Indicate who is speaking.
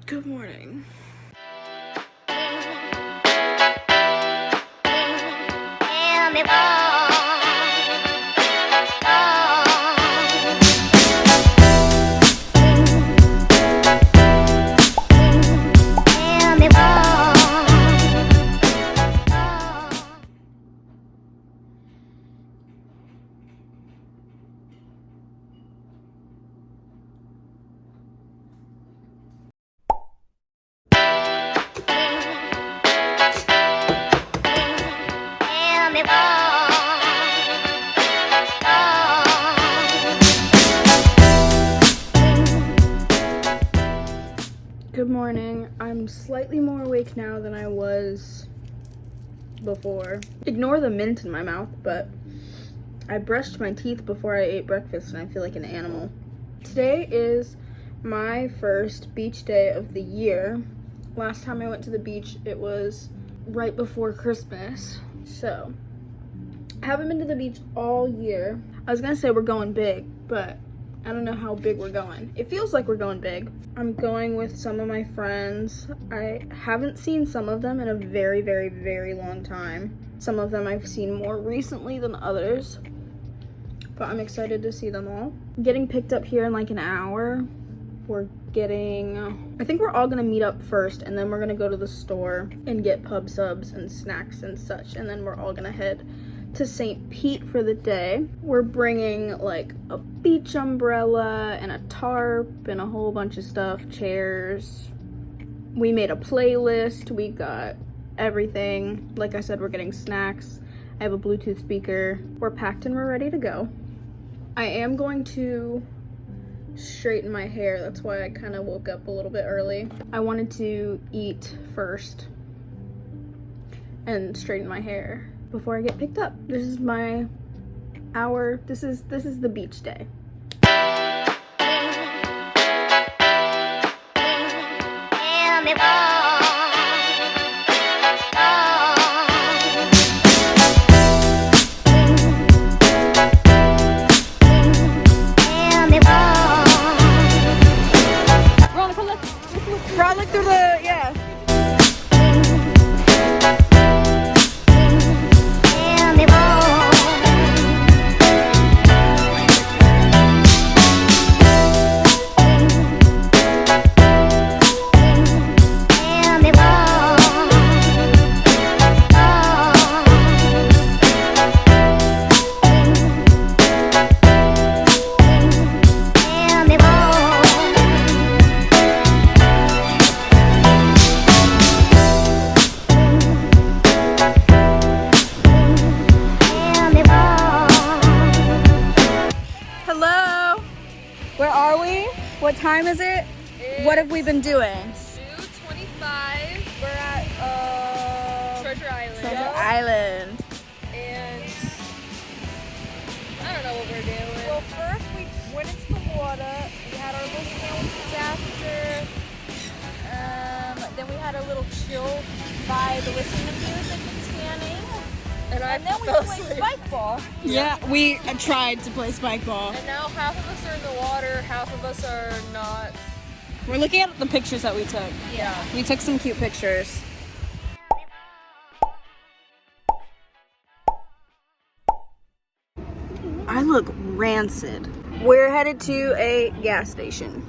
Speaker 1: Good morning. Good morning. I'm slightly more awake now than I was before. Ignore the mint in my mouth, but I brushed my teeth before I ate breakfast and I feel like an animal. Today is my first beach day of the year. Last time I went to the beach, it was right before Christmas. So, I haven't been to the beach all year. I was gonna say we're going big, but I don't know how big we're going. It feels like we're going big. I'm going with some of my friends. I haven't seen some of them in a very, very, very long time. Some of them I've seen more recently than others, but I'm excited to see them all. Getting picked up here in like an hour. I think we're all gonna meet up first, and then we're gonna go to the store and get pub subs and snacks and such, and then we're all gonna head to St. Pete for the day. We're bringing like a beach umbrella and a tarp and a whole bunch of stuff, chairs. We made a playlist, we got everything. Like I said, we're getting snacks. I have a Bluetooth speaker. We're packed and we're ready to go. I am going to straighten my hair. That's why I kind of woke up a little bit early. I wanted to eat first and straighten my hair before I get picked up. This is my hour. This is the beach day. Frolic through the, yeah. Where are we? What time is it? What have we been doing?
Speaker 2: 2:25.
Speaker 1: We're at
Speaker 2: Treasure Island.
Speaker 1: Treasure Island.
Speaker 2: And I don't know what we're doing.
Speaker 3: Well, first we went into the water. We had our little sandwiches after. Then we had a little chill by the listening to music and tanning.
Speaker 2: And
Speaker 3: And then we
Speaker 2: fell
Speaker 3: played
Speaker 2: asleep.
Speaker 3: spike ball.
Speaker 1: Yeah, we tried to play spike ball.
Speaker 2: And now half of us are in the water, half of us are not.
Speaker 1: We're looking at the pictures that we took.
Speaker 2: Yeah.
Speaker 1: We took some cute pictures. I look rancid. We're headed to a gas station.